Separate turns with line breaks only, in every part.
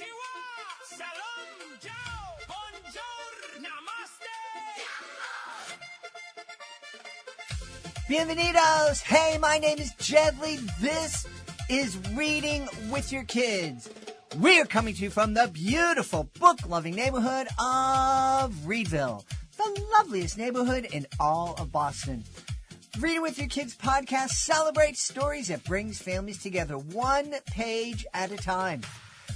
Konnichiwa, Salom, Ciao, Bonjour, Namaste.
Bienvenidos! Hey, my name is Jedley. This is Reading with Your Kids. We're coming to you from the beautiful, book-loving neighborhood of Reedville, the loveliest neighborhood in all of Boston. Reading with Your Kids podcast celebrates stories that brings families together one page at a time.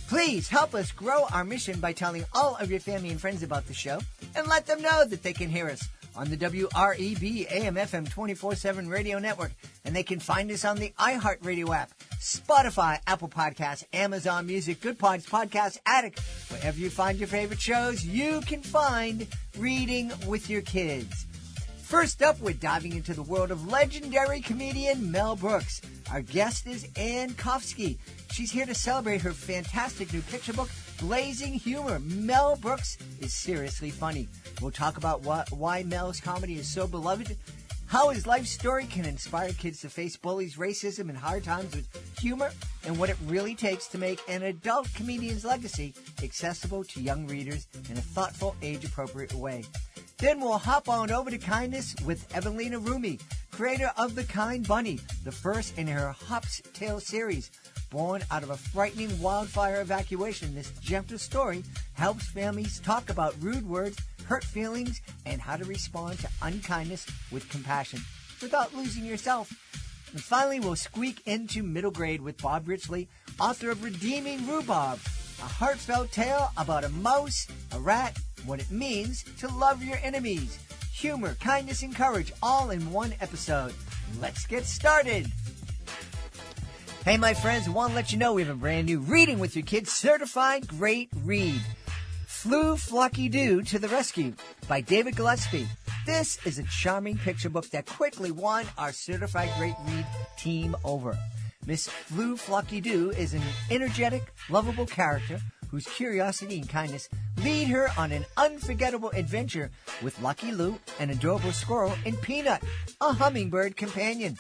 Please help us grow our mission by telling all of your family and friends about the show and let them know that they can hear us on the WREB AM/FM 24/7 radio network, and they can find us on the iHeartRadio app, Spotify, Apple Podcasts, Amazon Music, Good Pods, Podcast Addict. Wherever you find your favorite shows, you can find Reading with Your Kids. First up, we're diving into the world of legendary comedian Mel Brooks. Our guest is Ann Kofsky. She's here to celebrate her fantastic new picture book, Blazing Humor. Mel Brooks is seriously funny. We'll talk about why Mel's comedy is so beloved, how his life story can inspire kids to face bullies, racism, and hard times with humor, and what it really takes to make an adult comedian's legacy accessible to young readers in a thoughtful, age-appropriate way. Then we'll hop on over to kindness with Evelina Ruimy, creator of The Kind Bunny, the first in her Hop's Tale series. Born out of a frightening wildfire evacuation, this gentle story helps families talk about rude words, hurt feelings, and how to respond to unkindness with compassion without losing yourself. And finally, we'll squeak into middle grade with Bob Richley, author of Redeeming Rhubarb, a heartfelt tale about a mouse, a rat, what it means to love your enemies. Humor, kindness, and courage, all in one episode. Let's get started. Hey, my friends, I want to let you know we have a brand new Reading with Your Kids certified great read. Flew Flocky Doo to the Rescue by David Gillespie. This is a charming picture book that quickly won our certified great read team over. Miss Flew Flocky Doo is an energetic, lovable character whose curiosity and kindness lead her on an unforgettable adventure with Lucky Lou, an adorable squirrel, and Peanut, a hummingbird companion.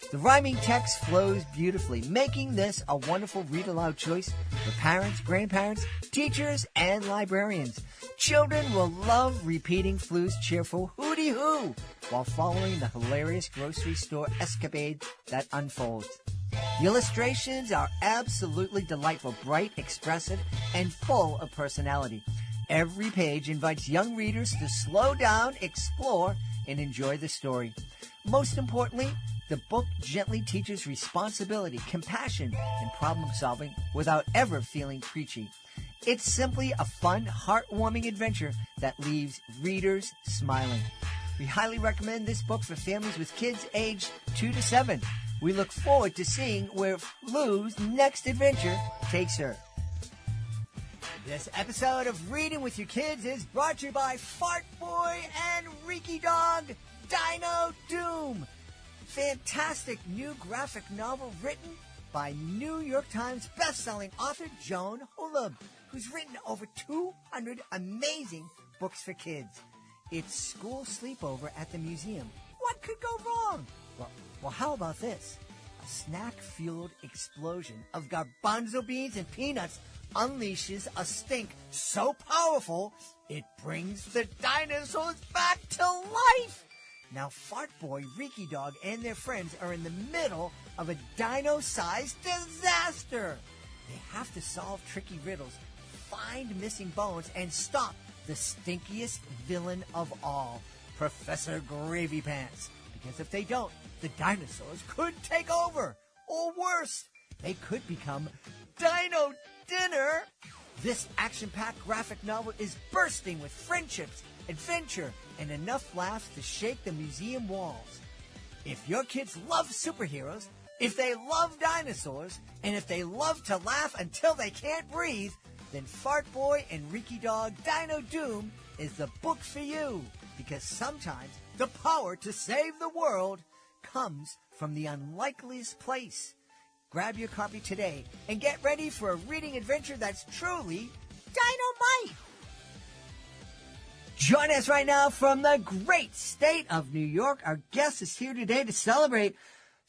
The rhyming text flows beautifully, making this a wonderful read-aloud choice for parents, grandparents, teachers, and librarians. Children will love repeating Flu's cheerful hooty-hoo while following the hilarious grocery store escapade that unfolds. The illustrations are absolutely delightful, bright, expressive, and full of personality. Every page invites young readers to slow down, explore, and enjoy the story. Most importantly, the book gently teaches responsibility, compassion, and problem-solving without ever feeling preachy. It's simply a fun, heartwarming adventure that leaves readers smiling. We highly recommend this book for families with kids aged 2 to 7. We look forward to seeing where Flu's next adventure takes her. This episode of Reading with Your Kids is brought to you by Fart Boy and Reeky Dog, Dino Doom. Fantastic new graphic novel written by New York Times bestselling author Joan Holub, who's written over 200 amazing books for kids. It's school sleepover at the museum. What could go wrong? Well, how about this? A snack-fueled explosion of garbanzo beans and peanuts unleashes a stink so powerful it brings the dinosaurs back to life. Now, Fart Boy, Reeky Dog, and their friends are in the middle of a dino-sized disaster. They have to solve tricky riddles, find missing bones, and stop the stinkiest villain of all, Professor Gravy Pants. Because if they don't, the dinosaurs could take over. Or worse, they could become Dino Dinner. This action-packed graphic novel is bursting with friendships, adventure, and enough laughs to shake the museum walls. If your kids love superheroes, if they love dinosaurs, and if they love to laugh until they can't breathe, then Fart Boy and Reeky Dog Dino Doom is the book for you. Because sometimes the power to save the world comes from the unlikeliest place. Grab your copy today and get ready for a reading adventure that's truly dynamite. Join us right now from the great state of New York. Our guest is here today to celebrate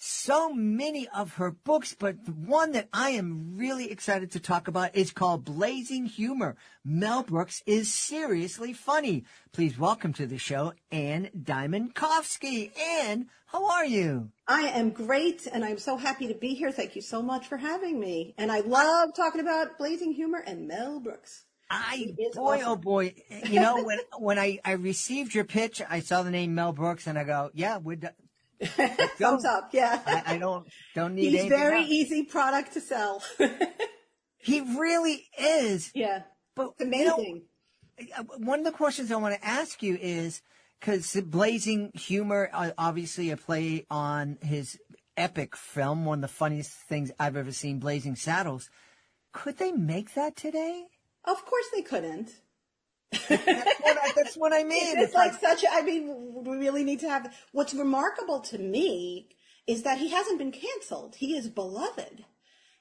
so many of her books, but the one that I am really excited to talk about is called Blazing Humor. Mel Brooks is seriously funny. Please welcome to the show, Ann Diamondkowski. Ann, how are you?
I am great, and I'm so happy to be here. Thank you so much for having me. And I love talking about Blazing Humor and Mel Brooks.
Oh boy. You know, when I received your pitch, I saw the name Mel Brooks, and I go, yeah, we're done.
Thumbs up, yeah.
I don't need anything
He's very
else.
Easy product to sell.
He really is.
Yeah,
but
it's amazing.
One of the questions I want to ask you is, because Blazing Humor, obviously a play on his epic film, one of the funniest things I've ever seen, Blazing Saddles. Could they make that today?
Of course they couldn't.
That's what I mean.
It's like we really need to have, what's remarkable to me is that he hasn't been canceled. He is beloved.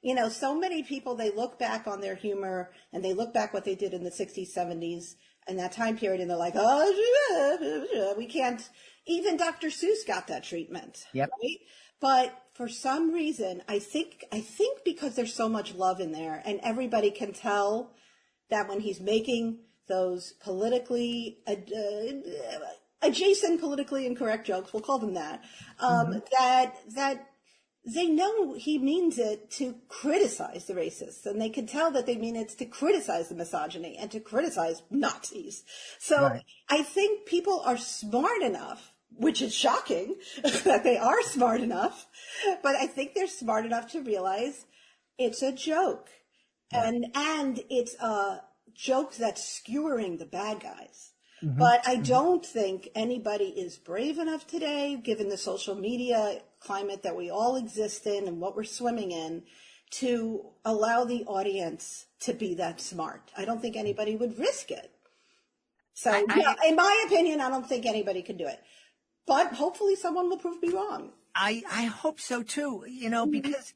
You know, so many people, they look back on their humor and they look back what they did in the 60s, 70s and that time period, and they're like, oh, we can't, even Dr. Seuss got that treatment.
Yep.
Right? But for some reason, I think because there's so much love in there, and everybody can tell that when he's making those politically adjacent, politically incorrect jokes, we'll call them that, that they know he means it to criticize the racists, and they can tell that they mean it's to criticize the misogyny and to criticize Nazis. So right. I think people are smart enough, which is shocking that they are smart enough, but I think they're smart enough to realize it's a joke. Yeah. And it's a joke that's skewering the bad guys. Mm-hmm. But I don't think anybody is brave enough today, given the social media climate that we all exist in and what we're swimming in, to allow the audience to be that smart. I don't think anybody would risk it. So, in my opinion, I don't think anybody can do it. But hopefully someone will prove me wrong.
I hope so, too, you know, because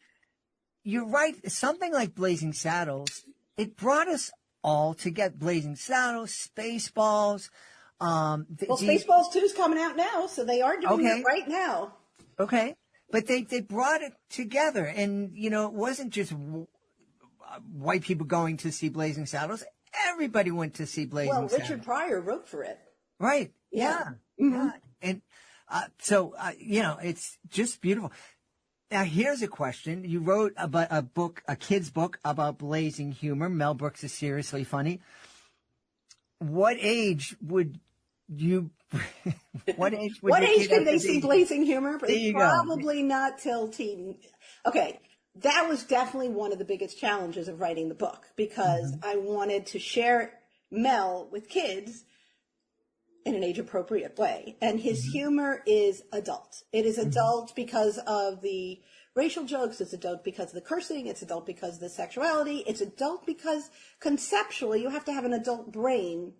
you're right. Something like Blazing Saddles, it brought us all to get Blazing Saddles, Spaceballs.
Spaceballs 2 is coming out now, so they are doing it right now.
Okay. But they brought it together, and, you know, it wasn't just white people going to see Blazing Saddles. Everybody went to see Blazing Saddles.
Well, Richard Pryor wrote for it.
Right. Yeah. Mm-hmm. Yeah. And so, you know, it's just beautiful. Now, here's a question. You wrote about a kid's book about Blazing Humor. Mel Brooks is seriously funny. What age would you... What age
can they see Blazing Humor? Probably not till teen. Okay, that was definitely one of the biggest challenges of writing the book, because I wanted to share Mel with kids in an age-appropriate way. And his humor is adult. It is adult because of the racial jokes. It's adult because of the cursing. It's adult because of the sexuality. It's adult because conceptually you have to have an adult brain.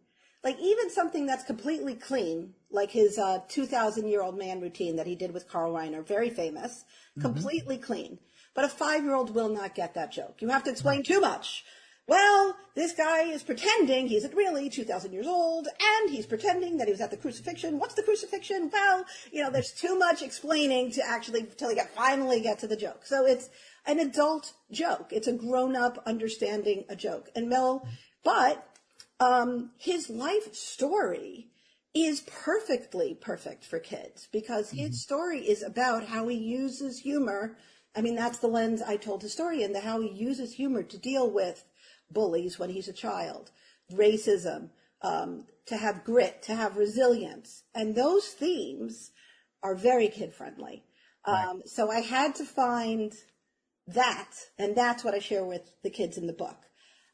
Like even something that's completely clean, like his 2,000-year-old man routine that he did with Carl Reiner, very famous, completely clean. But a 5-year-old will not get that joke. You have to explain too much. Well, this guy is pretending he isn't really 2,000 years old, and he's pretending that he was at the crucifixion. What's the crucifixion? Well, you know, there's too much explaining to actually till he finally get to the joke. So it's an adult joke. It's a grown-up understanding a joke. And his life story is perfect for kids, because his story is about how he uses humor. I mean, that's the lens I told the story in, how he uses humor to deal with bullies when he's a child, racism, to have grit, to have resilience. And those themes are very kid-friendly. Right. So I had to find that, and that's what I share with the kids in the book.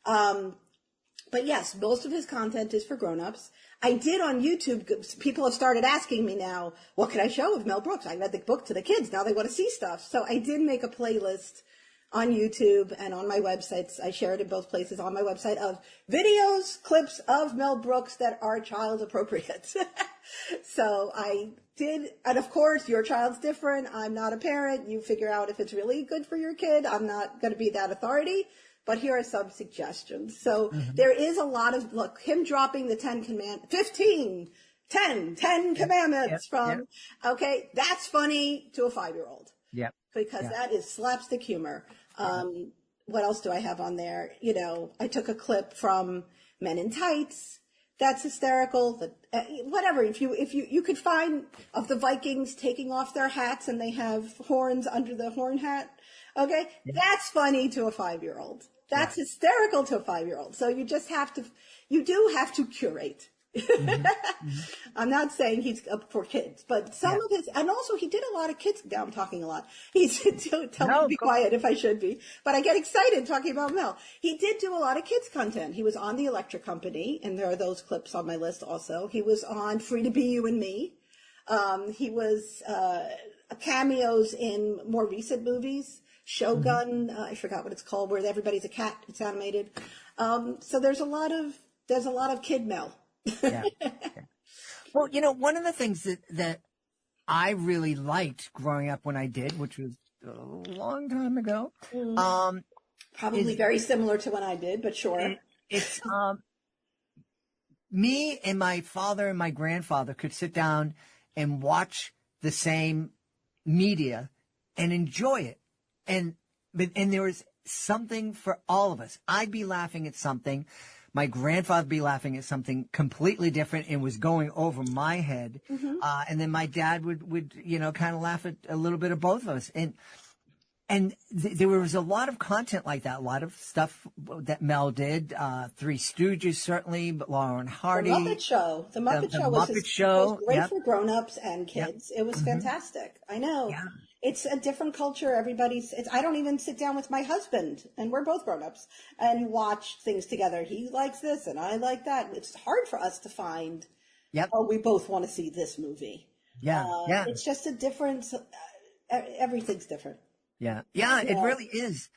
But yes, most of his content is for grown-ups. I did on YouTube, people have started asking me now, what can I show of Mel Brooks? I read the book to the kids, now they want to see stuff. So I did make a playlist on YouTube and on my websites. I share it in both places on my website of videos, clips of Mel Brooks that are child appropriate. So I did, and of course your child's different. I'm not a parent. You figure out if it's really good for your kid. I'm not going to be that authority. But here are some suggestions. So there is a lot of, look, him dropping the 10 commandments from, okay, that's funny to a 5-year-old. Yeah. because that is slapstick humor. What else do I have on there? You know, I took a clip from Men in Tights. That's hysterical. Whatever. If you could find of the Vikings taking off their hats and they have horns under the horn hat. Okay. That's funny to a 5-year-old. That's hysterical to a 5-year-old. So you do have to curate. I'm not saying he's up for kids, but some of his, and also he did a lot of kids. Now I'm talking a lot. Tell me to be quiet if I should be, but I get excited talking about Mel. He did do a lot of kids content. He was on the Electric Company, and there are those clips on my list also. He was on Free to Be You and Me. He was cameos in more recent movies. Shogun, I forgot what it's called, where everybody's a cat. It's animated. So there's a lot of kid Mel.
Yeah. Well, you know, one of the things that I really liked growing up when I did, which was a long time ago,
probably very similar to when I did, but sure.
It's me and my father and my grandfather could sit down and watch the same media and enjoy it. And there was something for all of us. I'd be laughing at something. My grandfather would be laughing at something completely different and was going over my head. And then my dad would, you know, kind of laugh at a little bit of both of us. And there was a lot of content like that, a lot of stuff that Mel did. Three Stooges, certainly, but Laura and Hardy.
The Muppet Show. The Muppet Show was great for grown-ups and kids. It was fantastic. I know. Yeah. It's a different culture. I don't even sit down with my husband, and we're both grown-ups, and watch things together. He likes this, and I like that. It's hard for us to find, we both want to see this movie. Yeah. It's just a difference. Everything's different.
Yeah, it really is.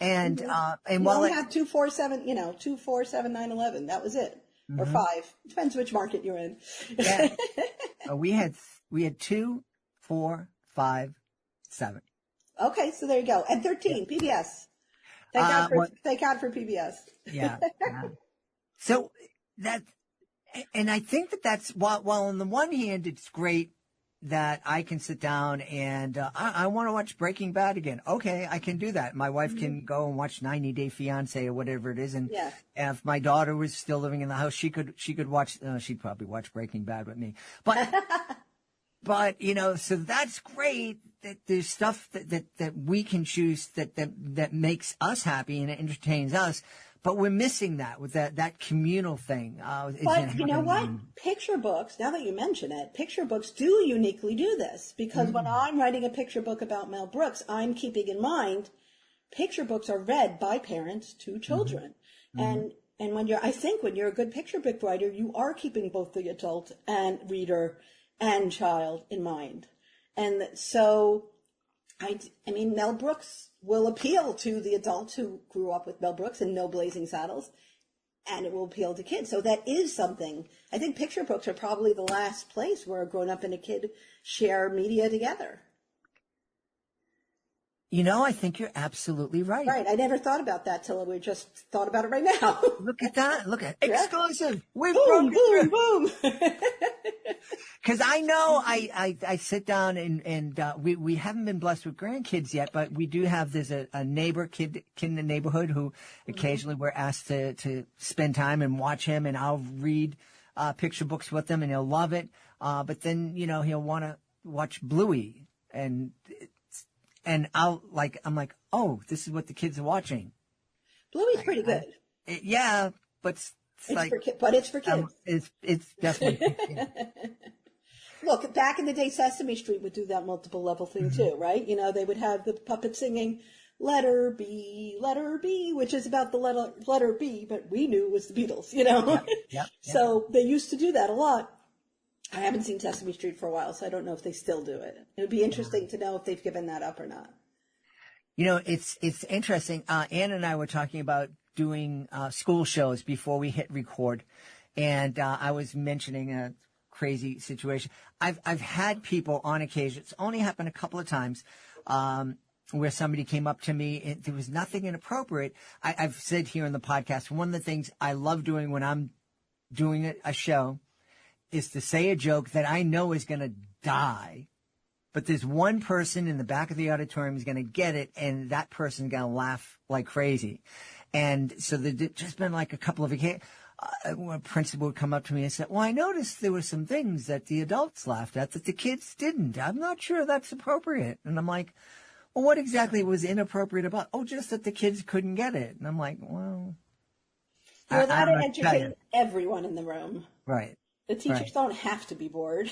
And, and
while we have 247, 247-911, that was it. Or 5. Depends which market you're in.
Yeah. We had 2, 4, 5, 7.
Okay, so there you go. And 13, PBS. Thank God for PBS.
Yeah. So and I think that's, while on the one hand, it's great that I can sit down and I want to watch Breaking Bad again. Okay, I can do that. My wife can go and watch 90 Day Fiance or whatever it is. And if my daughter was still living in the house, she could watch, she'd probably watch Breaking Bad with me. But, you know, so that's great that there's stuff that we can choose that makes us happy and it entertains us. But we're missing that with that communal thing.
But you know what? Picture books, now that you mention it, picture books do uniquely do this. Because when I'm writing a picture book about Mel Brooks, I'm keeping in mind picture books are read by parents to children. And when you're a good picture book writer, you are keeping both the adult and reader and child in mind. And so, I mean, Mel Brooks will appeal to the adults who grew up with Mel Brooks and know Blazing Saddles, and it will appeal to kids. So that is something. I think picture books are probably the last place where a grown-up and a kid share media together.
You know, I think you're absolutely right.
Right. I never thought about that till we just thought about it right now.
Look at that. Look at exclusive. We've
boom, boom.
Because I know I sit down and we haven't been blessed with grandkids yet, but we do have, there's a neighbor kid in the neighborhood who occasionally we're asked to spend time and watch him, and I'll read picture books with him and he'll love it. But then, you know, he'll want to watch Bluey and I'm like, oh, this is what the kids are watching.
Bluey's pretty good.
But
it's for kids.
It's definitely.
Look, back in the day, Sesame Street would do that multiple level thing too, right? You know, they would have the puppet singing "Let Her Be, Let Her Be," which is about the letter B, but we knew it was the Beatles, you know.
Yep.
So they used to do that a lot. I haven't seen Sesame Street for a while, so I don't know if they still do it. It would be interesting to know if they've given that up or not.
You know, it's interesting. Ann and I were talking about doing school shows before we hit record, and I was mentioning a crazy situation. I've had people on occasion. It's only happened a couple of times where somebody came up to me and there was nothing inappropriate. I've said here in the podcast, one of the things I love doing when I'm doing a show is to say a joke that I know is going to die but there's one person in the back of the auditorium who's going to get it, and that person's going to laugh like crazy. And so there's just been like a couple of occasions. A principal would come up to me and say, well, I noticed there were some things that the adults laughed at that the kids didn't. I'm not sure that's appropriate. And I'm like, well, what exactly was inappropriate about? Oh, just that the kids couldn't get it. And I'm like, well,
You're allowed to
I'm not
entertain everyone in the room.
right.
The teachers don't have to be bored.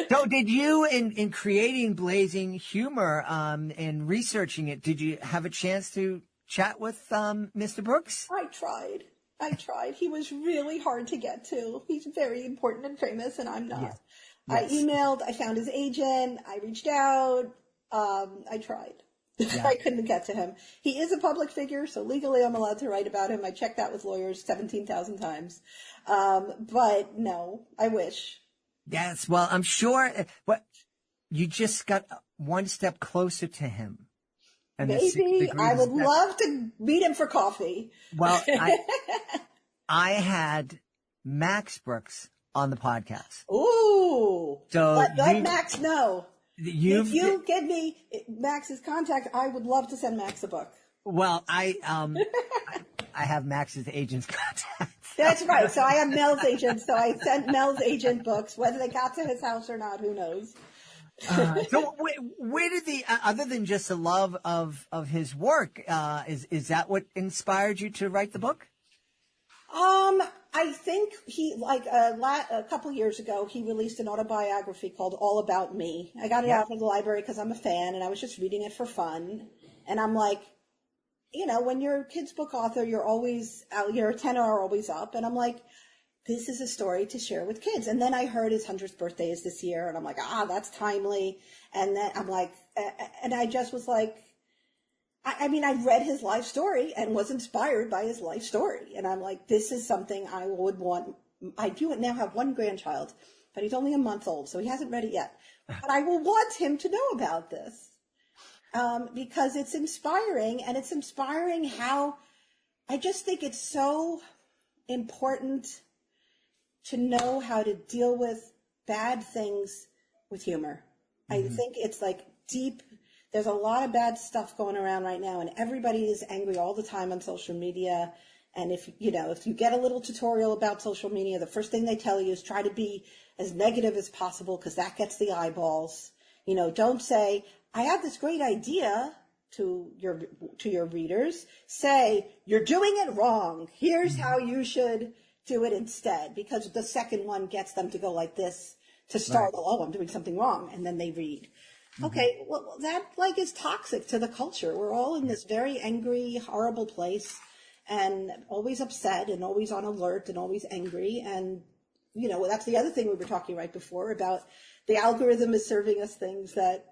So did you, in creating Blazing Humor, and researching it, did you have a chance to chat with Mr. Brooks?
I tried. He was really hard to get to. He's very important and famous, and I'm not.
Yes.
I emailed, I found his agent, I reached out, I tried.
Yeah.
I couldn't get to him. He is a public figure, so legally I'm allowed to write about him. I checked that with lawyers 17,000 times. But no, I wish.
Yes, well, I'm sure, but you just got one step closer to him. And
maybe I would love to meet him for coffee.
Well, I had Max Brooks on the podcast.
Ooh.
So
let Max know. If you give me Max's contact, I would love to send Max a book.
Well, I have Max's agent's contact.
That's right. So I have Mel's agent. So I sent Mel's agent books. Whether they got to his house or not, who knows?
So where did the other than just the love of his work, is that what inspired you to write the book?
I think he, like, a couple years ago, he released an autobiography called All About Me. I got it out from the library because I'm a fan, and I was just reading it for fun. And I'm like, you know, when you're a kid's book author, your antenna are always up. And I'm like, this is a story to share with kids. And then I heard his 100th birthday is this year, and I'm like, that's timely. And then I'm like, and I just was like, I mean, I read his life story and was inspired by his life story. And I'm like, this is something I would want. I do now have one grandchild, but he's only a month old, so he hasn't read it yet. But I will want him to know about this because it's inspiring, and it's inspiring how I just think it's so important to know how to deal with bad things with humor. I think it's like deep. There's a lot of bad stuff going around right now, and everybody is angry all the time on social media. And if you get a little tutorial about social media, the first thing they tell you is try to be as negative as possible because that gets the eyeballs. You know, don't say, I have this great idea to your readers. Say, you're doing it wrong. Here's how you should do it instead, because the second one gets them to go like this to startle, oh, I'm doing something wrong, and then they read. Okay, well, that is toxic to the culture. We're all in this very angry, horrible place, and always upset, and always on alert, and always angry. And, that's the other thing we were talking right before about the algorithm is serving us things that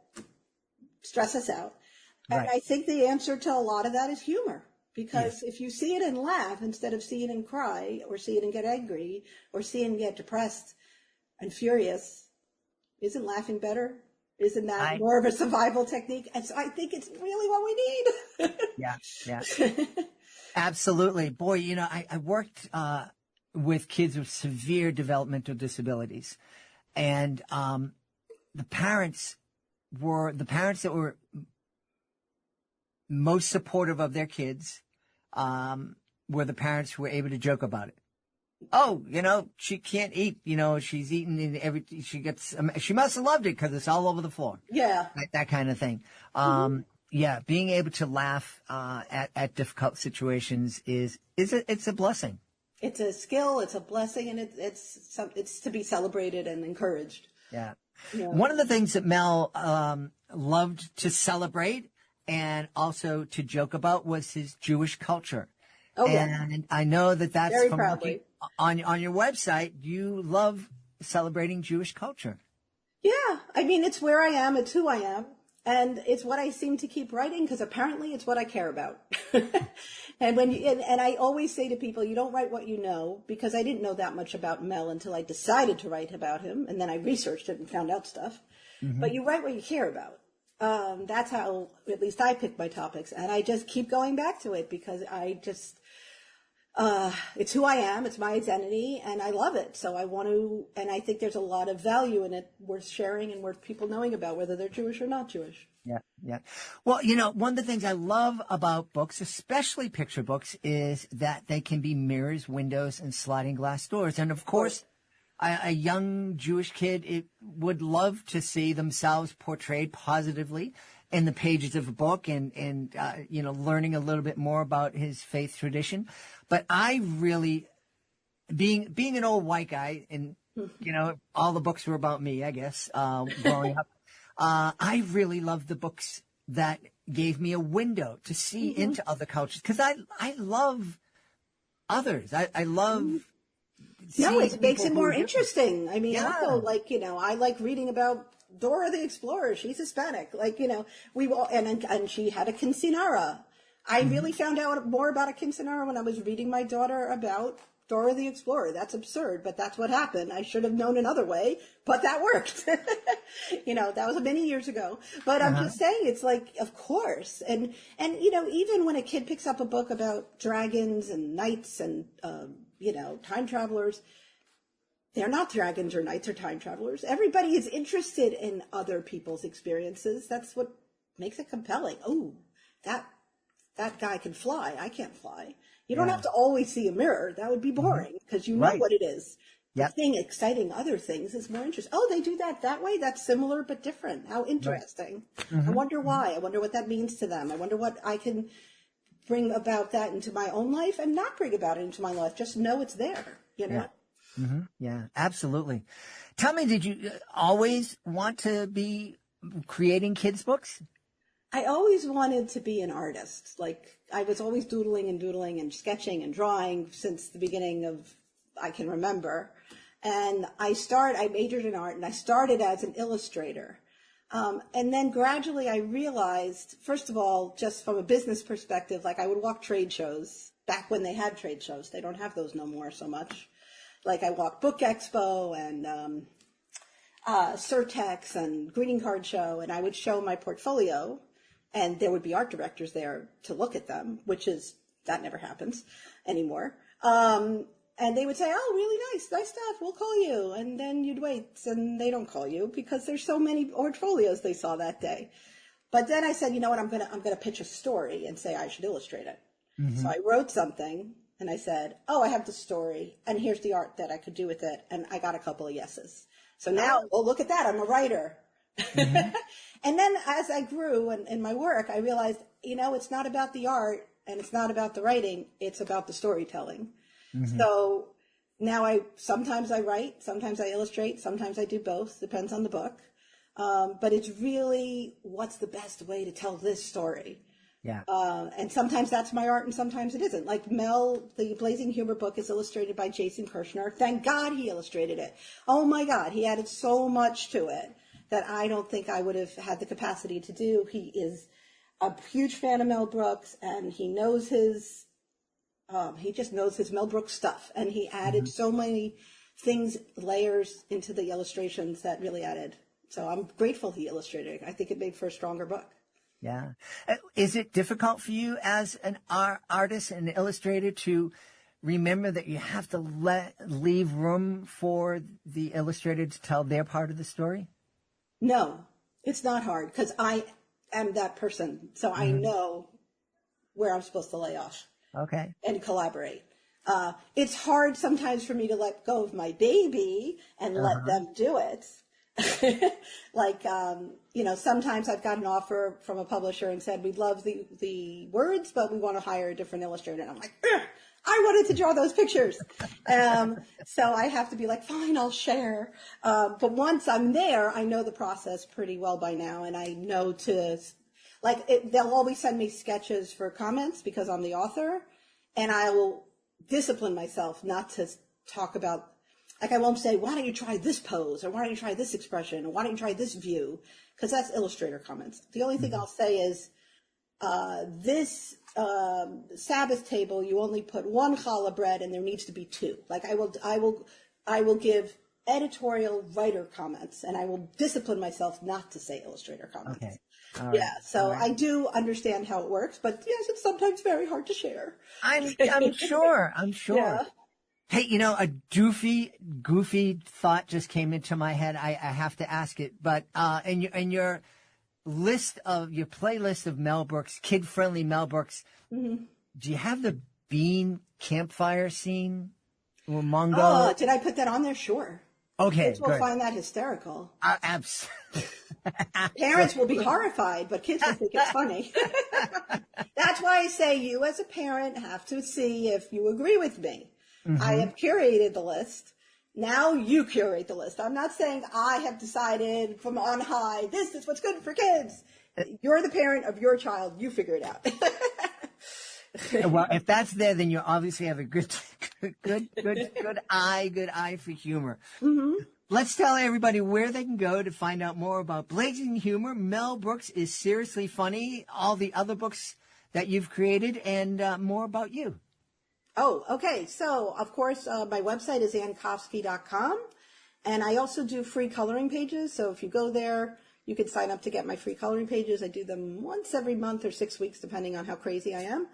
stress us out. And I think the answer to a lot of that is humor. Because if you see it and laugh instead of see it and cry, or see it and get angry, or see it and get depressed and furious, isn't laughing better? Isn't that more of a survival technique? And so I think it's really what we need.
Yeah. Absolutely. Boy, I worked with kids with severe developmental disabilities. And the parents that were most supportive of their kids were the parents who were able to joke about it. Oh, she can't eat. She's eaten in she must have loved it because it's all over the floor.
Yeah.
That kind of thing. Yeah. Being able to laugh at difficult situations it's a blessing. It's
a skill. It's a blessing, and it's to be celebrated and encouraged.
Yeah. One of the things that Mel loved to celebrate and also to joke about was his Jewish culture. Oh, yeah. And I know that's
very
from
proudly.
On your website, you love celebrating Jewish culture.
Yeah. I mean, it's where I am. It's who I am. And it's what I seem to keep writing because apparently it's what I care about. And and I always say to people, you don't write what you know, because I didn't know that much about Mel until I decided to write about him. And then I researched it and found out stuff. But you write what you care about. That's how, at least I pick my topics, and I just keep going back to it because It's who I am. It's my identity, and I love it. So I want to, and I think there's a lot of value in it, worth sharing and worth people knowing about, whether they're Jewish or not Jewish.
Yeah, yeah. Well, you know, one of the things I love about books, especially picture books, is that they can be mirrors, windows, and sliding glass doors. And of course, a young Jewish kid would love to see themselves portrayed positively in the pages of a book and you know, learning a little bit more about his faith tradition. But I really, being an old white guy, and, you know, all the books were about me, I guess, growing up. I really love the books that gave me a window to see into other cultures, because I love others. I love.
No, it makes it more interesting. I mean,
Yeah.
also, like, you know, I like reading about Dora the Explorer. She's Hispanic. Like, you know, and she had a quinceanera. I really found out more about a quinceanera when I was reading my daughter about Dora the Explorer. That's absurd, but that's what happened. I should have known another way, but that worked. You know, that was many years ago. But I'm just saying, it's like, of course. And, you know, even when a kid picks up a book about dragons and knights and, you know, time travelers, they're not dragons or knights or time travelers. Everybody is interested in other people's experiences. That's what makes it compelling. Oh, that guy can fly. I can't fly. You don't have to always see a mirror. That would be boring, because you know what it is. The thing exciting other things is more interesting. Oh, they do that way? That's similar but different. How interesting. I wonder why. I wonder what that means to them. I wonder what I can bring about that into my own life and not bring about it into my life. Just know it's there, you know?
Yeah, absolutely. Tell me, did you always want to be creating kids' books?
I always wanted to be an artist. Like, I was always doodling and sketching and drawing since the beginning of I can remember. And I majored in art, and I started as an illustrator. And then gradually I realized, first of all, just from a business perspective, like, I would walk trade shows back when they had trade shows. They don't have those no more so much. Like, I walked Book Expo and Surtex and Greeting Card Show, and I would show my portfolio. And there would be art directors there to look at them, that never happens anymore. And they would say, "Oh, really nice stuff. We'll call you." And then you'd wait, and they don't call you because there's so many portfolios they saw that day. But then I said, you know what? I'm gonna pitch a story and say I should illustrate it. So I wrote something, and I said, "Oh, I have the story, and here's the art that I could do with it." And I got a couple of yeses. So now, well, look at that. I'm a writer. And then as I grew in my work, I realized, you know, it's not about the art and it's not about the writing. It's about the storytelling. So now sometimes I write, sometimes I illustrate, sometimes I do both, depends on the book. But it's really, what's the best way to tell this story?
Yeah.
And sometimes that's my art and sometimes it isn't. Like Mel, the Blazing Humor book is illustrated by Jason Kirshner. Thank God he illustrated it. Oh my God, he added so much to it that I don't think I would have had the capacity to do. He is a huge fan of Mel Brooks, and he knows he just knows his Mel Brooks stuff. And he added so many things, layers into the illustrations that really added. So I'm grateful he illustrated it. I think it made for a stronger book.
Yeah. Is it difficult for you as an artist and illustrator to remember that you have to leave room for the illustrator to tell their part of the story?
No, it's not hard, because I am that person. So I know where I'm supposed to lay off.
Okay.
And collaborate. It's hard sometimes for me to let go of my baby and let them do it. Like, you know, sometimes I've got an offer from a publisher and said, we'd love the words, but we want to hire a different illustrator. And I'm like, I wanted to draw those pictures. So I have to be like, fine, I'll share. But once I'm there, I know the process pretty well by now. And I know they'll always send me sketches for comments because I'm the author. And I will discipline myself not to talk about, like, I won't say, why don't you try this pose? Or why don't you try this expression? Or why don't you try this view? Because that's illustrator comments. The only thing I'll say is, this Sabbath table, you only put one challah bread and there needs to be two. Like, I will give editorial writer comments, and I will discipline myself not to say illustrator comments.
Okay. All right.
Yeah, so
All right.
I do understand how it works, but yes, it's sometimes very hard to share.
I'm sure. I'm sure.
Yeah.
Hey, a goofy thought just came into my head. I have to ask it, but in your your playlist of Mel Brooks, kid-friendly Mel Brooks,
Mm-hmm.
do you have the bean campfire scene or Mongo?
Oh, did I put that on there? Sure.
Okay,
Kids will
good.
find that hysterical.
Parents
Parents will be horrified, but kids will think it's funny. That's why I say you as a parent have to see if you agree with me.
Mm-hmm.
I have curated the list. Now you curate the list. I'm not saying I have decided from on high, this is what's good for kids. You're the parent of your child. You figure it out.
Well, if that's there, then you obviously have a good eye for humor.
Mm-hmm.
Let's tell everybody where they can go to find out more about Blazing Humor. Mel Brooks is Seriously Funny, all the other books that you've created, and more about you.
Oh, okay. So, of course, my website is annkofsky.com, and I also do free coloring pages. So if you go there, you can sign up to get my free coloring pages. I do them once every month or 6 weeks, depending on how crazy I am.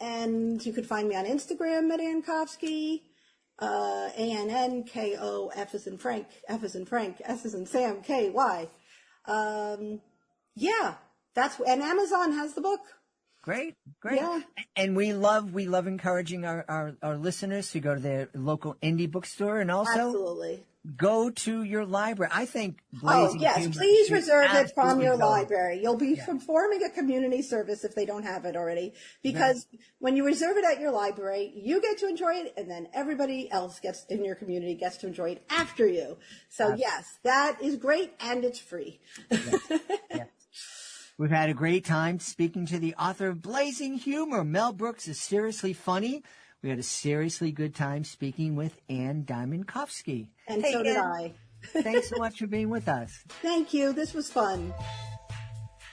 And you can find me on Instagram at Annkofsky, ANNKO, F as in Frank, F as in Frank, S as in Sam, KY. Yeah, and Amazon has the book.
Great.
Yeah.
And we love encouraging our listeners to go to their local indie bookstore and also
Absolutely.
go to your library. I think Blazing
yes,
Humor
please
should
reserve it from
absolutely
your
go.
library. You'll be performing a community service if they don't have it already. Because when you reserve it at your library, you get to enjoy it, and then everybody else in your community gets to enjoy it after you. So yes, that is great, and it's free.
Yes. We've had a great time speaking to the author of Blazing Humor. Mel Brooks is Seriously Funny. We had a seriously good time speaking with Ann Diamond-Kofsky.
And so did I.
Thanks so much for being with us.
Thank you. This was fun.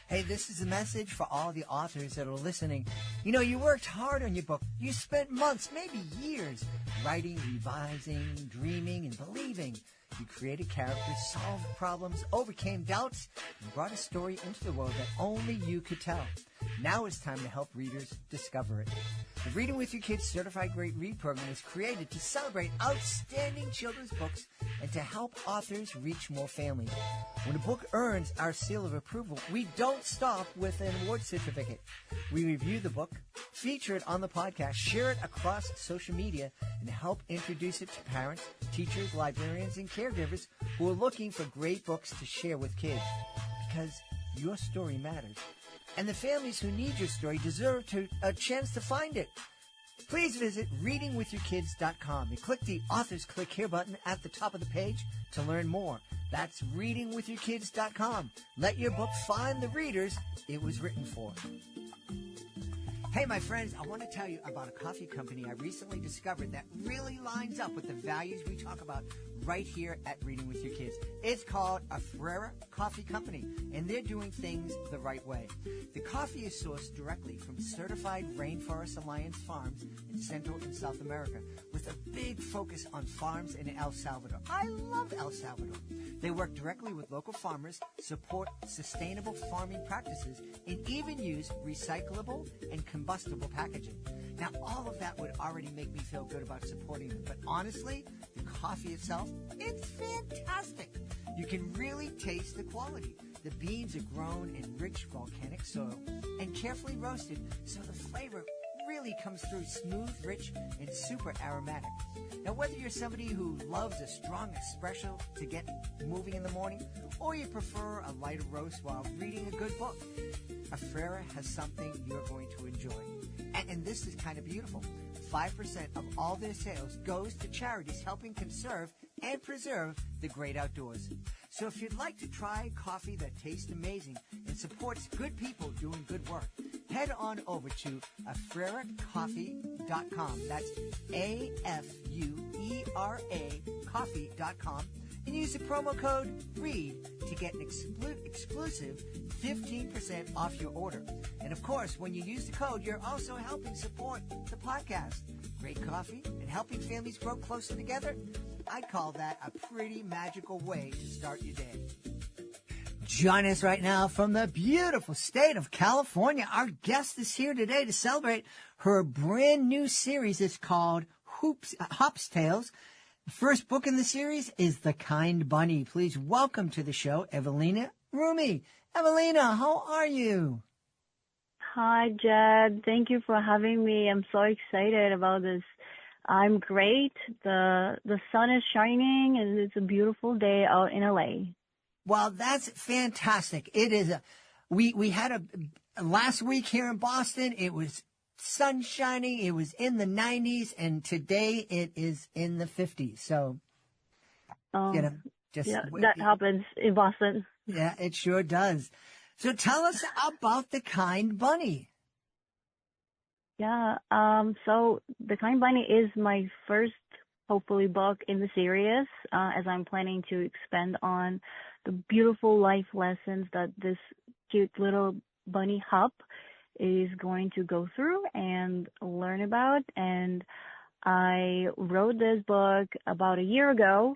Hey, this is a message for all the authors that are listening. You worked hard on your book. You spent months, maybe years, writing, revising, dreaming, and believing. You created characters, solved problems, overcame doubts, and brought a story into the world that only you could tell. Now it's time to help readers discover it. The Reading with Your Kids Certified Great Read program was created to celebrate outstanding children's books and to help authors reach more families. When a book earns our seal of approval, we don't stop with an award certificate. We review the book, feature it on the podcast, share it across social media, and help introduce it to parents, teachers, librarians, and caregivers who are looking for great books to share with kids. Because your story matters. And the families who need your story deserve a chance to find it. Please visit readingwithyourkids.com and click the Authors Click Here button at the top of the page to learn more. That's readingwithyourkids.com. Let your book find the readers it was written for. Hey, my friends, I want to tell you about a coffee company I recently discovered that really lines up with the values we talk about right here at Reading with Your Kids. It's called Afrera Coffee Company, and they're doing things the right way. The coffee is sourced directly from certified Rainforest Alliance farms in Central and South America, with a big focus on farms in El Salvador. I love El Salvador. They work directly with local farmers, support sustainable farming practices, and even use recyclable and combustible packaging. Now, all of that would already make me feel good about supporting them, but honestly, the coffee itself, it's fantastic. You can really taste the quality. The beans are grown in rich volcanic soil and carefully roasted, so the flavor really comes through smooth, rich, and super aromatic. Now, whether you're somebody who loves a strong espresso to get moving in the morning, or you prefer a lighter roast while reading a good book, Afrera has something you're going to enjoy. And this is kind of beautiful. 5% of all their sales goes to charities helping conserve and preserve the great outdoors. So if you'd like to try coffee that tastes amazing and supports good people doing good work, head on over to afreracoffee.com. That's AFUERA coffee.com, and use the promo code READ to get an exclusive 15% off your order. And of course, when you use the code, you're also helping support the podcast. Great coffee and helping families grow closer together. I'd call that a pretty magical way to start your day. Join us right now from the beautiful state of California. Our guest is here today to celebrate her brand new series. It's called Hop's Tales. The first book in the series is The Kind Bunny. Please welcome to the show, Evelina Ruimy. Evelina, how are you?
Hi, Jed. Thank you for having me. I'm so excited about this. I'm great. The sun is shining, and it's a beautiful day out in LA.
Well, that's fantastic. It is. We had a last week here in Boston. It was sun shining. It was in the 90s, and today it is in the 50s. So,
that happens in Boston.
Yeah, it sure does. So tell us about The Kind Bunny.
Yeah. So The Kind Bunny is my first, hopefully, book in the series, as I'm planning to expand on the beautiful life lessons that this cute little bunny Hop is going to go through and learn about. And I wrote this book about a year ago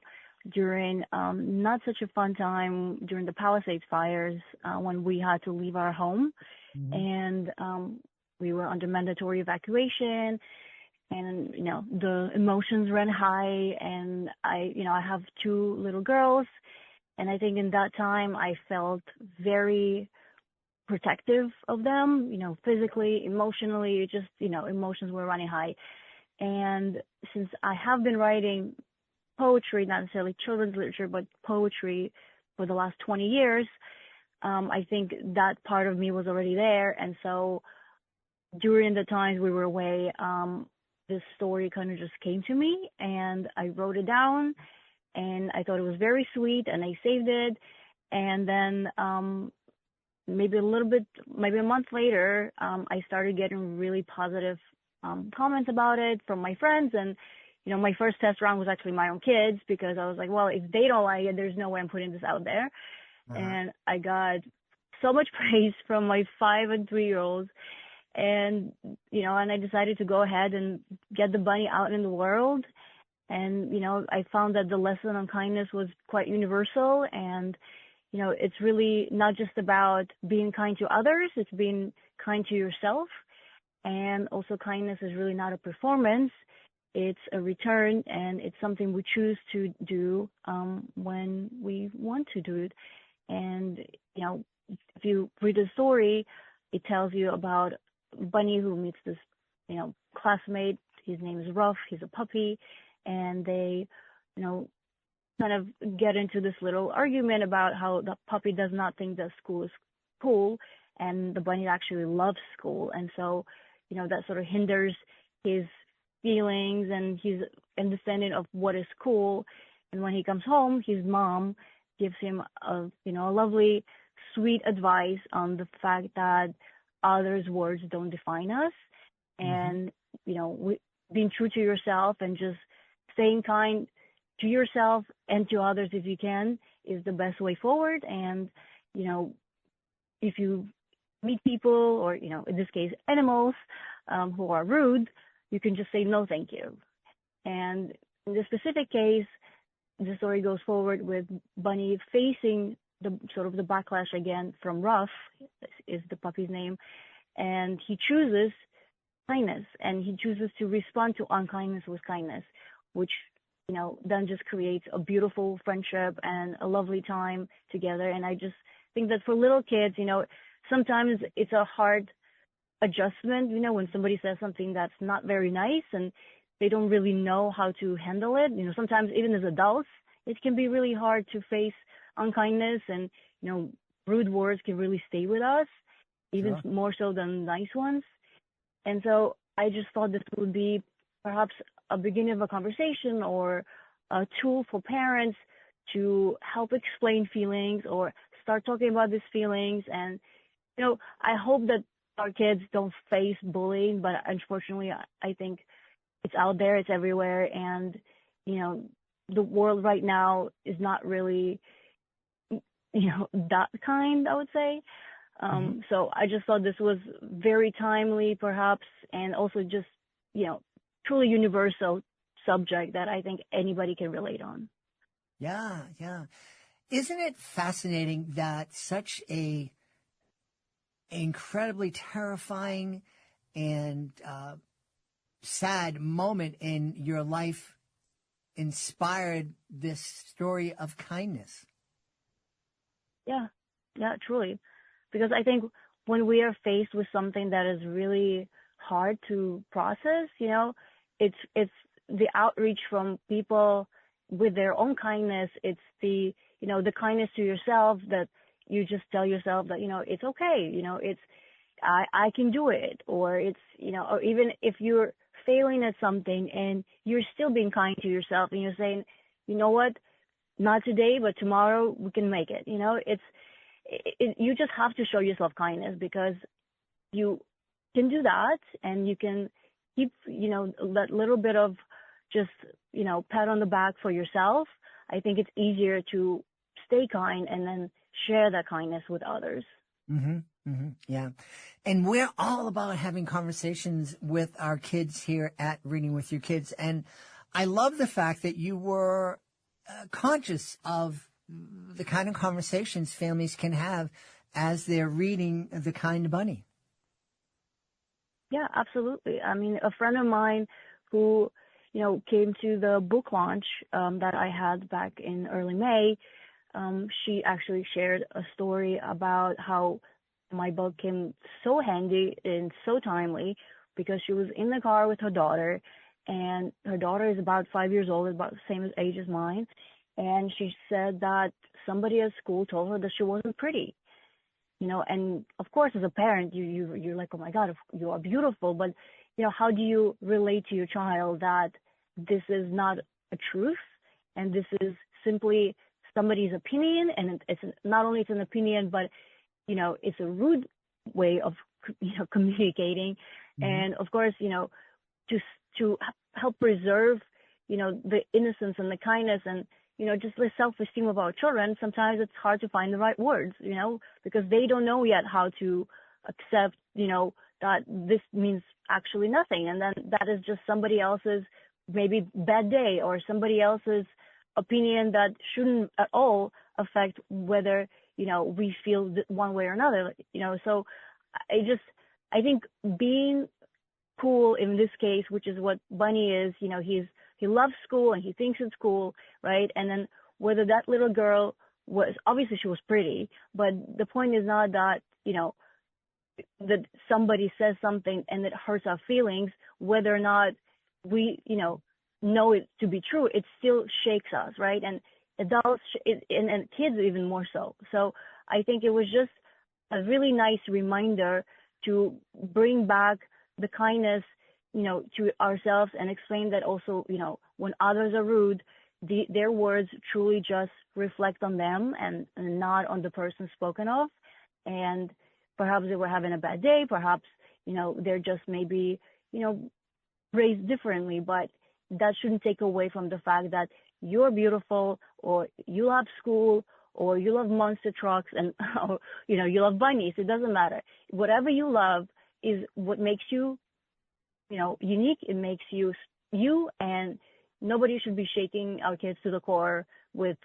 during not such a fun time during the Palisades fires, when we had to leave our home. Mm-hmm. And we were under mandatory evacuation, and the emotions ran high. And I have two little girls, and I think in that time I felt very protective of them, physically, emotionally, just, emotions were running high. And since I have been writing poetry, not necessarily children's literature, but poetry for the last 20 years, I think that part of me was already there. And so during the times we were away, this story kind of just came to me, and I wrote it down, and I thought it was very sweet, and I saved it. And then maybe a month later, I started getting really positive comments about it from my friends. And my first test round was actually my own kids, because I was like, well, if they don't like it, there's no way I'm putting this out there. Uh-huh. And I got so much praise from my 5 and 3-year-olds. And, and I decided to go ahead and get the bunny out in the world. And, I found that the lesson on kindness was quite universal. And, it's really not just about being kind to others, it's being kind to yourself. And also kindness is really not a performance. It's a return, and it's something we choose to do when we want to do it. And, if you read the story, it tells you about Bunny who meets this, classmate. His name is Ruff. He's a puppy. And they, kind of get into this little argument about how the puppy does not think that school is cool, and the bunny actually loves school. And so, that sort of hinders his feelings and his understanding of what is cool. And when he comes home, his mom gives him a lovely, sweet advice on the fact that others' words don't define us. And, being true to yourself and just staying kind to yourself and to others if you can is the best way forward. And, if you meet people or, in this case, animals who are rude, you can just say, no, thank you. And in this specific case, the story goes forward with Bunny facing the sort of the backlash again from Ruff, is the puppy's name. And he chooses kindness, and he chooses to respond to unkindness with kindness, which, then just creates a beautiful friendship and a lovely time together. And I just think that for little kids, sometimes it's a hard adjustment, when somebody says something that's not very nice and they don't really know how to handle it. Sometimes even as adults, it can be really hard to face unkindness, and, rude words can really stay with us, even Sure. more so than nice ones. And so I just thought this would be perhaps a beginning of a conversation or a tool for parents to help explain feelings or start talking about these feelings. And, I hope that our kids don't face bullying, but unfortunately, I think it's out there, it's everywhere. And, the world right now is not really, that kind, I would say. So I just thought this was very timely, perhaps, and also just, truly universal subject that I think anybody can relate on.
Yeah, yeah. isn't it fascinating that such a incredibly terrifying and sad moment in your life inspired this story of kindness?
Yeah, yeah, truly. Because I think when we are faced with something that is really hard to process, it's the outreach from people with their own kindness. It's the kindness to yourself that you just tell yourself that, it's okay, I can do it. Or it's, or even if you're failing at something and you're still being kind to yourself and you're saying, you know what, not today, but tomorrow we can make it. You just have to show yourself kindness, because you can do that, and you can keep, that little bit of just, pat on the back for yourself. I think it's easier to stay kind and then share that kindness with others.
Mm-hmm. Mm-hmm. Yeah. And we're all about having conversations with our kids here at Reading with Your Kids. And I love the fact that you were conscious of the kind of conversations families can have as they're reading The Kind Bunny.
Yeah, absolutely. I mean, a friend of mine who, came to the book launch that I had back in early May, she actually shared a story about how my book came so handy and so timely, because she was in the car with her daughter, and her daughter is about 5 years old, about the same age as mine. And she said that somebody at school told her that she wasn't pretty, and of course, as a parent, you're like, oh my God, you are beautiful. But, how do you relate to your child that this is not a truth, and this is simply somebody's opinion, and it's not only it's an opinion, but, it's a rude way of, communicating. Mm-hmm. And of course, to help preserve, the innocence and the kindness and, just the self-esteem of our children, sometimes it's hard to find the right words, because they don't know yet how to accept, that this means actually nothing. And then that is just somebody else's maybe bad day, or somebody else's opinion that shouldn't at all affect whether, we feel one way or another, So I think being cool in this case, which is what Bunny is, he loves school and he thinks it's cool, right? And then whether that little girl obviously she was pretty, but the point is not that, that somebody says something and it hurts our feelings, whether or not we, know it to be true, it still shakes us, right? And adults and kids even more so. So I think it was just a really nice reminder to bring back the kindness, to ourselves, and explain that also, when others are rude, their words truly just reflect on them and not on the person spoken of. And perhaps they were having a bad day. Perhaps, they're just maybe, raised differently, but that shouldn't take away from the fact that you're beautiful, or you love school, or you love monster trucks, and, or, you love bunnies. It doesn't matter. Whatever you love is what makes you, unique. It makes you, and nobody should be shaking our kids to the core with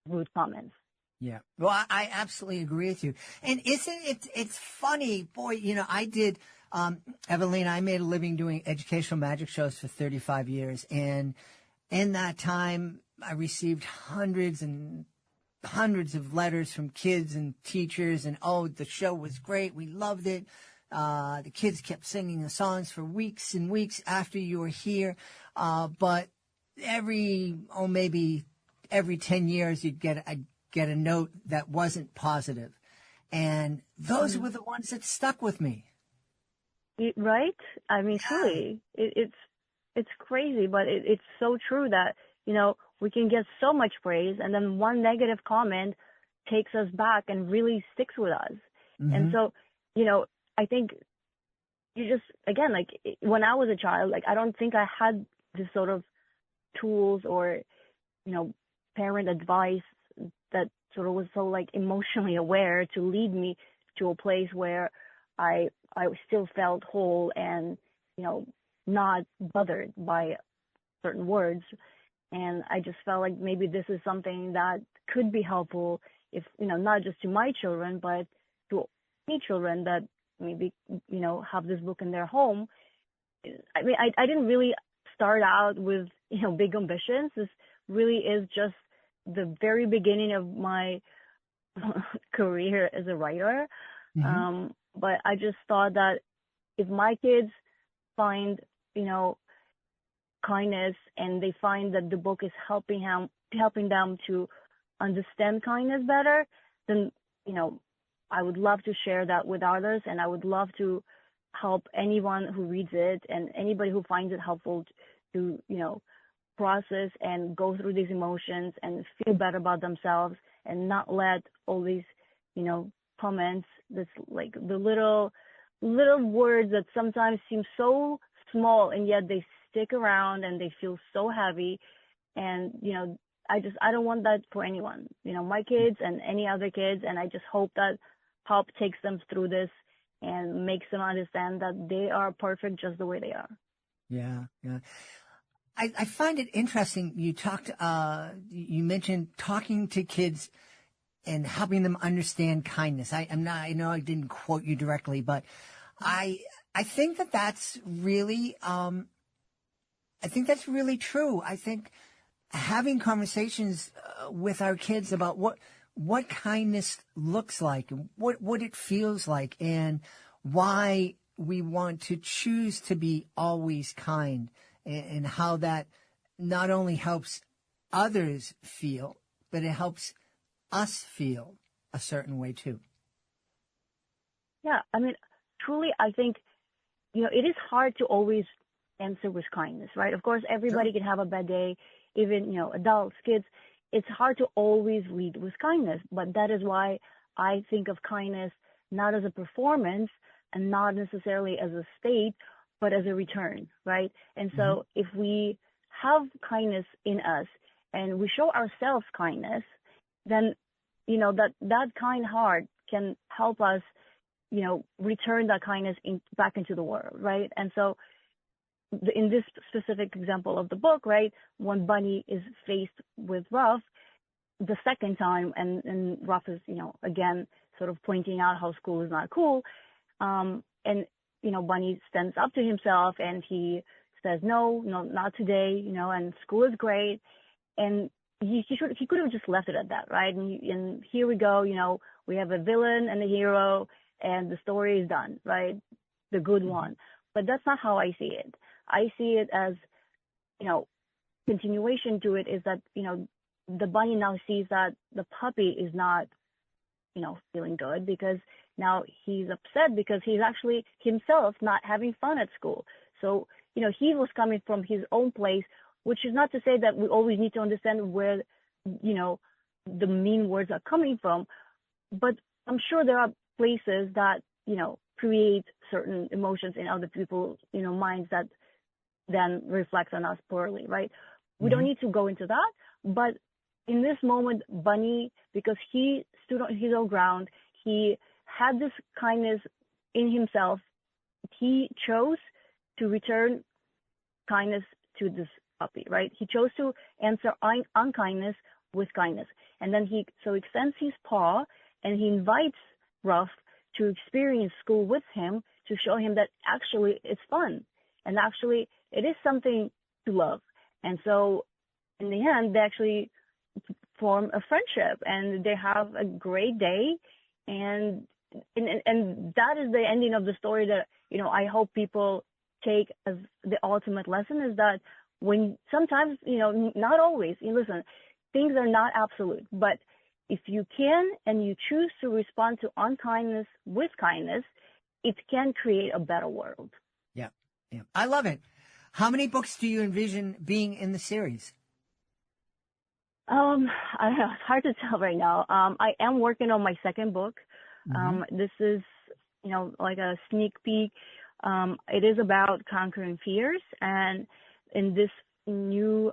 rude comments.
Yeah. Well, I absolutely agree with you. And isn't it's funny, boy, I did, Evelina, I made a living doing educational magic shows for 35 years. And in that time, I received hundreds and hundreds of letters from kids and teachers, and, oh, the show was great. We loved it. The kids kept singing the songs for weeks and weeks after you were here. But maybe every 10 years you'd get a note that wasn't positive. And those were the ones that stuck with me.
Right? I mean,
Yeah.
truly, it's crazy, but it's so true that, we can get so much praise, and then one negative comment takes us back and really sticks with us. Mm-hmm. And so, I think you just, again, like when I was a child, like I don't think I had this sort of tools or, parent advice that sort of was so like emotionally aware to lead me to a place where I still felt whole and, not bothered by certain words. And I just felt like maybe this is something that could be helpful if, not just to my children, but to any children that maybe, have this book in their home. I mean, I didn't really start out with, big ambitions. This really is just the very beginning of my career as a writer.
Mm-hmm.
But I just thought that if my kids find, kindness, and they find that the book is helping them to understand kindness better, then, I would love to share that with others, and I would love to help anyone who reads it and anybody who finds it helpful to, process and go through these emotions and feel better about themselves, and not let all these, comments, this like the little words that sometimes seem so small and yet they stick around and they feel so heavy. And, I don't want that for anyone, my kids and any other kids. And I just hope that help takes them through this and makes them understand that they are perfect just the way they are.
Yeah, yeah. I find it interesting. You mentioned talking to kids and helping them understand kindness. I know I didn't quote you directly, but I think that's really, true. I think having conversations with our kids about what kindness looks like, and what it feels like, and why we want to choose to be always kind, and how that not only helps others feel, but it helps us feel a certain way too.
Yeah, I mean, truly, I think, it is hard to always answer with kindness, right? Of course, everybody can have a bad day, even, adults, kids. It's hard to always lead with kindness, but that is why I think of kindness not as a performance and not necessarily as a state, but as a return, right? And so if we have kindness in us and we show ourselves kindness, then, that kind heart can help us, return that kindness back into the world, right? And so in this specific example of the book, right, when Bunny is faced with Ruff the second time, and Ruff is, again, sort of pointing out how school is not cool, and Bunny stands up to himself and he says, no, not today, and school is great. And he could have just left it at that, right? And here we go, we have a villain and a hero and the story is done, right? The good one. But that's not how I see it. I see it as, continuation to it is that, the bunny now sees that the puppy is not, feeling good, because now he's upset because he's actually himself not having fun at school. So, he was coming from his own place, which is not to say that we always need to understand where, the mean words are coming from. But I'm sure there are places that, create certain emotions in other people's, minds that then reflect on us poorly, right? We don't need to go into that. But in this moment, Bunny, because he stood on his own ground, he had this kindness in himself, he chose to return kindness to this puppy, right? He chose to answer unkindness with kindness. And then he extends his paw and he invites Ruff to experience school with him, to show him that actually it's fun and actually it is something to love. And so in the end, they actually form a friendship and they have a great day. And that is the ending of the story that, I hope people take as the ultimate lesson, is that when sometimes, not always, listen, things are not absolute, but if you can and you choose to respond to unkindness with kindness, it can create a better world.
Yeah. Yeah. I love it. How many books do you envision being in the series?
I don't know. It's hard to tell right now. I am working on my second book. This is, like a sneak peek. It is about conquering fears. And in this new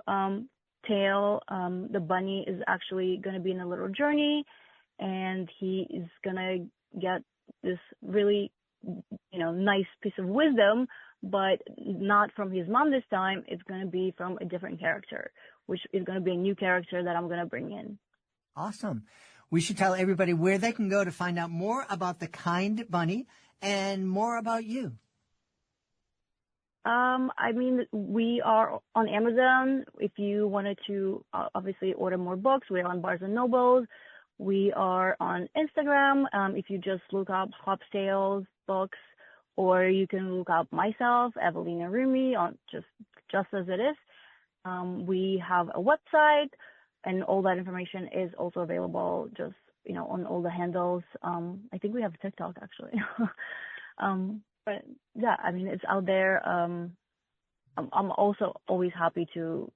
tale, the bunny is actually going to be in a little journey, and he is going to get this really, nice piece of wisdom but not from his mom this time. It's going to be from a different character, which is going to be a new character that I'm going to bring in.
Awesome. We should tell everybody where they can go to find out more about the Kind Bunny and more about you.
I mean, we are on Amazon. If you wanted to obviously order more books, we're on Barnes and Nobles. We are on Instagram. If you just look up Hops Tales books, or you can look up myself, Evelina Ruimy, on just as it is. We have a website, and all that information is also available just, on all the handles. I think we have TikTok actually. But yeah, I mean, it's out there. I'm also always happy to,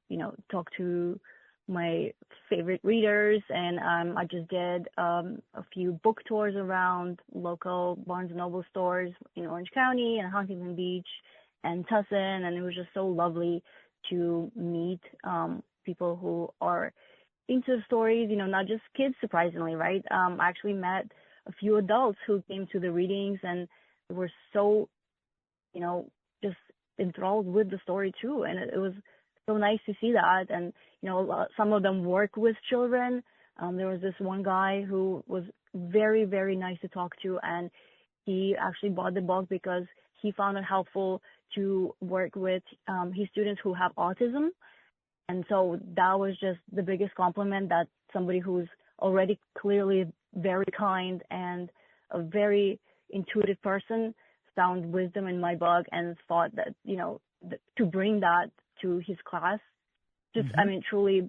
talk to my favorite readers, and I just did a few book tours around local Barnes and Noble stores in Orange County and Huntington Beach and Tustin, and it was just so lovely to meet people who are into stories, not just kids, surprisingly, right? I actually met a few adults who came to the readings and were so, just enthralled with the story too, and it was so nice to see that. And some of them work with children. There was this one guy who was very, very nice to talk to, and he actually bought the book because he found it helpful to work with his students who have autism. And so that was just the biggest compliment, that somebody who's already clearly very kind and a very intuitive person found wisdom in my book and thought that, to bring that to his class, just, I mean, truly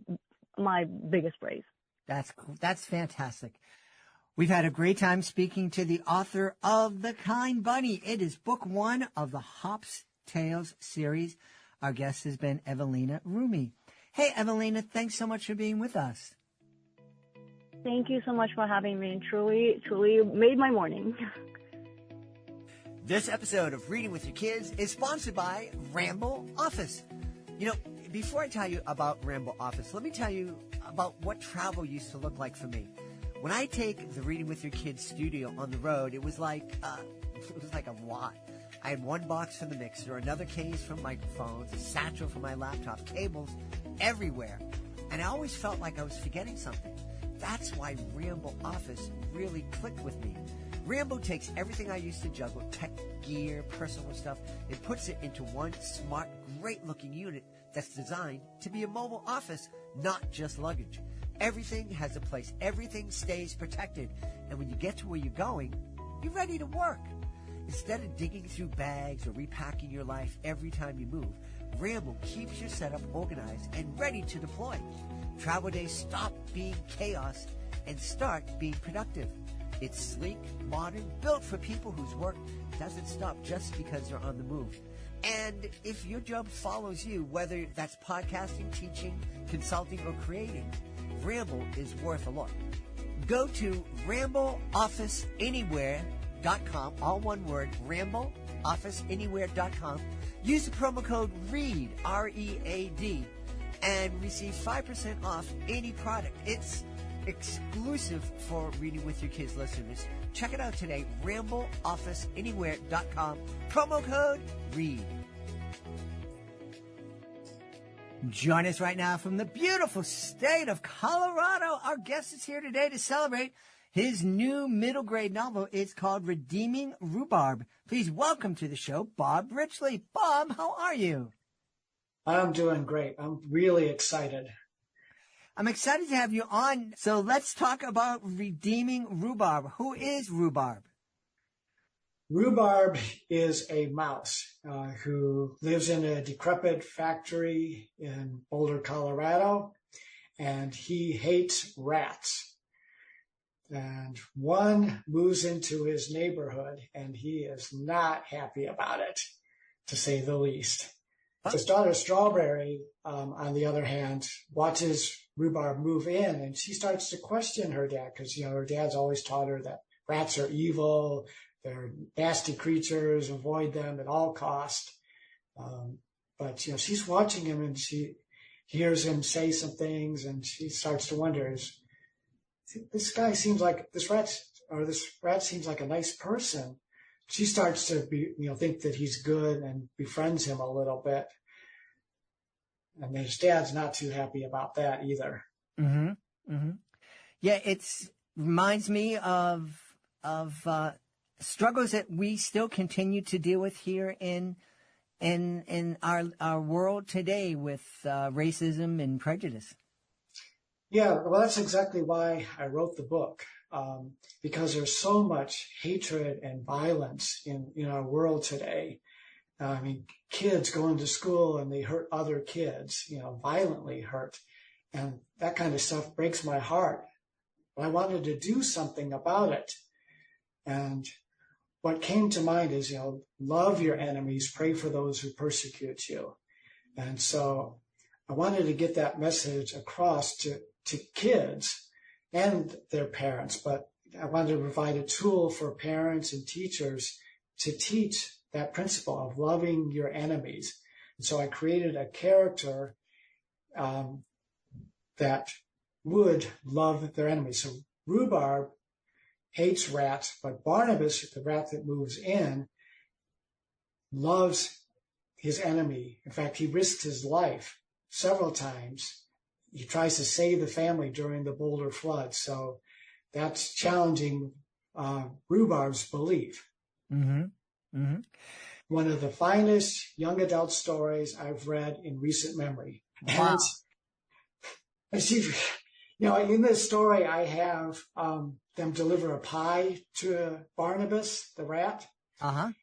my biggest praise.
That's cool. That's fantastic. We've had a great time speaking to the author of The Kind Bunny. It is book 1 of the Hops Tales series. Our guest has been Evelina Ruimy. Hey, Evelina, thanks so much for being with us.
Thank you so much for having me. Truly made my morning.
This episode of Reading with Your Kids is sponsored by Ramble Office. Before I tell you about Ramble Office, let me tell you about what travel used to look like for me. When I take the Reading with Your Kids studio on the road, it was like a lot. I had one box for the mixer, another case for microphones, a satchel for my laptop, cables everywhere. And I always felt like I was forgetting something. That's why Ramble Office really clicked with me. Rambo takes everything I used to juggle, tech gear, personal stuff, and puts it into one smart, great-looking unit that's designed to be a mobile office, not just luggage. Everything has a place. Everything stays protected. And when you get to where you're going, you're ready to work. Instead of digging through bags or repacking your life every time you move, Rambo keeps your setup organized and ready to deploy. Travel days stop being chaos and start being productive. It's sleek, modern, built for people whose work doesn't stop just because they're on the move. And if your job follows you, whether that's podcasting, teaching, consulting, or creating, Ramble is worth a look. Go to rambleofficeanywhere.com, all one word, rambleofficeanywhere.com. Use the promo code READ, R-E-A-D, and receive 5% off any product. It's exclusive for Reading with Your Kids listeners. Check it out today, rambleofficeanywhere.com, promo code READ. Join us right now from the beautiful state of Colorado. Our guest is here today to celebrate his new middle grade novel. It's called Redeeming Rhubarb. Please welcome to the show, Bob Richley. Bob, how are you?
I'm doing great. I'm really excited.
I'm excited to have you on. So let's talk about Redeeming Rhubarb. Who is Rhubarb?
Rhubarb is a mouse who lives in a decrepit factory in Boulder, Colorado, and he hates rats. And one moves into his neighborhood, and he is not happy about it, to say the least. His daughter, Strawberry, on the other hand, watches Rhubarb move in, and she starts to question her dad because, her dad's always taught her that rats are evil, they're nasty creatures, avoid them at all costs. But she's watching him, and she hears him say some things, and she starts to wonder, this rat seems like a nice person. she starts to think that he's good and befriends him a little bit. And his dad's not too happy about that either.
Mm-hmm. Mm-hmm. Yeah, reminds me of struggles that we still continue to deal with here in our world today with racism and prejudice.
Yeah, well, that's exactly why I wrote the book, because there's so much hatred and violence in our world today. I mean, kids going to school and they hurt other kids, violently hurt. And that kind of stuff breaks my heart. But I wanted to do something about it. And what came to mind is, love your enemies, pray for those who persecute you. And so I wanted to get that message across to kids and their parents, but I wanted to provide a tool for parents and teachers to teach that principle of loving your enemies. And so I created a character that would love their enemies. So Rhubarb hates rats, but Barnabas, the rat that moves in, loves his enemy. In fact, he risked his life several times. He tries to save the family during the Boulder flood. So that's challenging Rhubarb's belief.
Mm-hmm. Mm-hmm.
One of the finest young adult stories I've read in recent memory.
Wow.
And she, in this story, I have them deliver a pie to Barnabas, the rat, a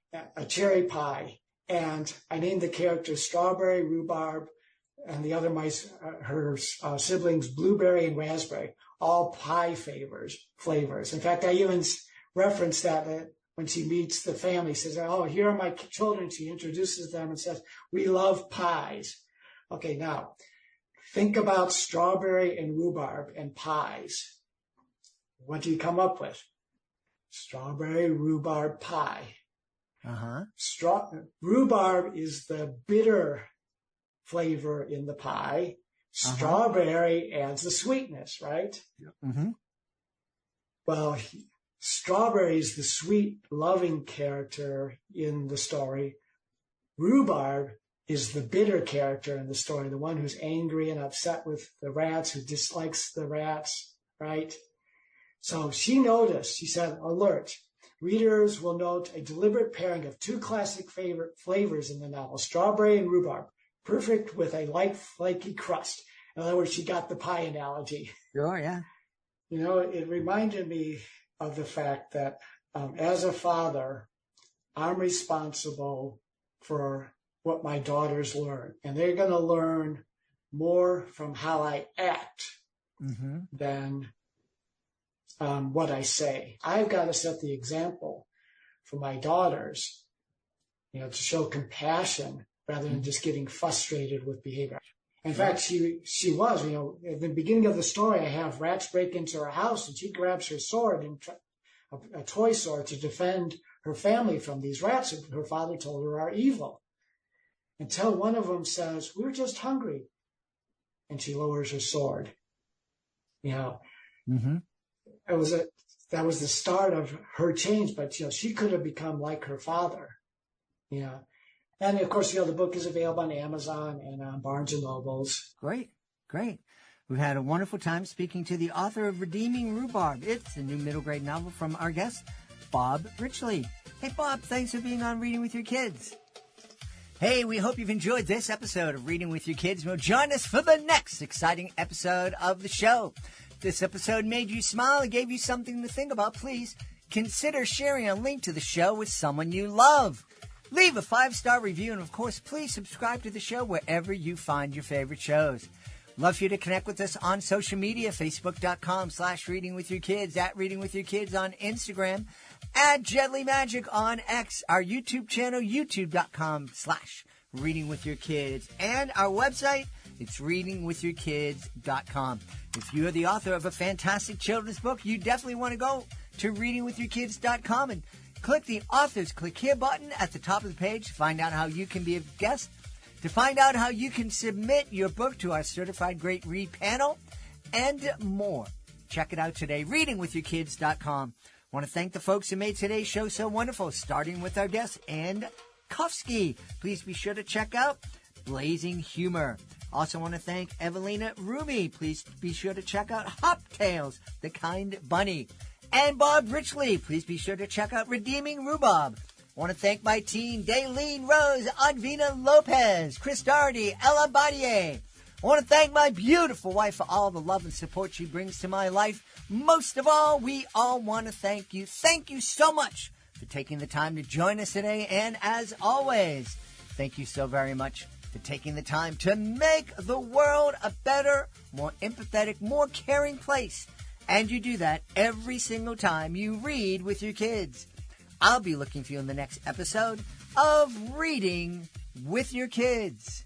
cherry pie. And I named the characters Strawberry, Rhubarb, and the other mice, her siblings, Blueberry and Raspberry, all pie flavors. In fact, I even referenced that when she meets the family, says, "Oh, here are my children." She introduces them and says, "We love pies." Okay, now think about strawberry and rhubarb and pies. What do you come up with? Strawberry rhubarb pie. Rhubarb is the bitter flavor in the pie. Strawberry adds the sweetness, right?
Mm-hmm.
Well, Strawberry is the sweet, loving character in the story. Rhubarb is the bitter character in the story, the one who's angry and upset with the rats, who dislikes the rats, right? So she noticed, she said, "Alert, readers will note a deliberate pairing of two classic favorite flavors in the novel, strawberry and rhubarb, perfect with a light, flaky crust." In other words, she got the pie analogy.
Sure, yeah.
It reminded me of the fact that as a father, I'm responsible for what my daughters learn. And they're going to learn more from how I act than what I say. I've got to set the example for my daughters, to show compassion rather than just getting frustrated with behavior. In fact, she was, at the beginning of the story, I have rats break into her house and she grabs her sword, and a toy sword, to defend her family from these rats that her father told her are evil. Until one of them says, "We're just hungry." And she lowers her sword. That was the start of her change, but, she could have become like her father, And of course, the book is available on Amazon and on Barnes and Nobles.
Great. We've had a wonderful time speaking to the author of Redeeming Rhubarb. It's a new middle grade novel from our guest, Bob Richley. Hey, Bob, thanks for being on Reading with Your Kids. Hey, we hope you've enjoyed this episode of Reading with Your Kids. Well, join us for the next exciting episode of the show. If this episode made you smile and gave you something to think about, please consider sharing a link to the show with someone you love. Leave a 5-star review, and of course, please subscribe to the show wherever you find your favorite shows. Love for you to connect with us on social media, facebook.com/readingwithyourkids, at Reading With Your Kids on Instagram, at Jedley Magic on X, our YouTube channel, youtube.com/readingwithyourkids, and our website, it's readingwithyourkids.com. If you're the author of a fantastic children's book, you definitely want to go to readingwithyourkids.com and click the Authors Click Here button at the top of the page to find out how you can be a guest, to find out how you can submit your book to our Certified Great Read panel, and more. Check it out today, readingwithyourkids.com. Want to thank the folks who made today's show so wonderful, starting with our guest, Ann Kofsky. Please be sure to check out Blazing Humor. Also want to thank Evelina Ruimy. Please be sure to check out Hop Tales, the Kind Bunny. And Bob Richley. Please be sure to check out Redeeming Rhubarb. I want to thank my team, Daylene Rose, Advina Lopez, Chris Doherty, Ella Badier. I want to thank my beautiful wife for all the love and support she brings to my life. Most of all, we all want to thank you. Thank you so much for taking the time to join us today. And as always, thank you so very much for taking the time to make the world a better, more empathetic, more caring place. And you do that every single time you read with your kids. I'll be looking for you in the next episode of Reading with Your Kids.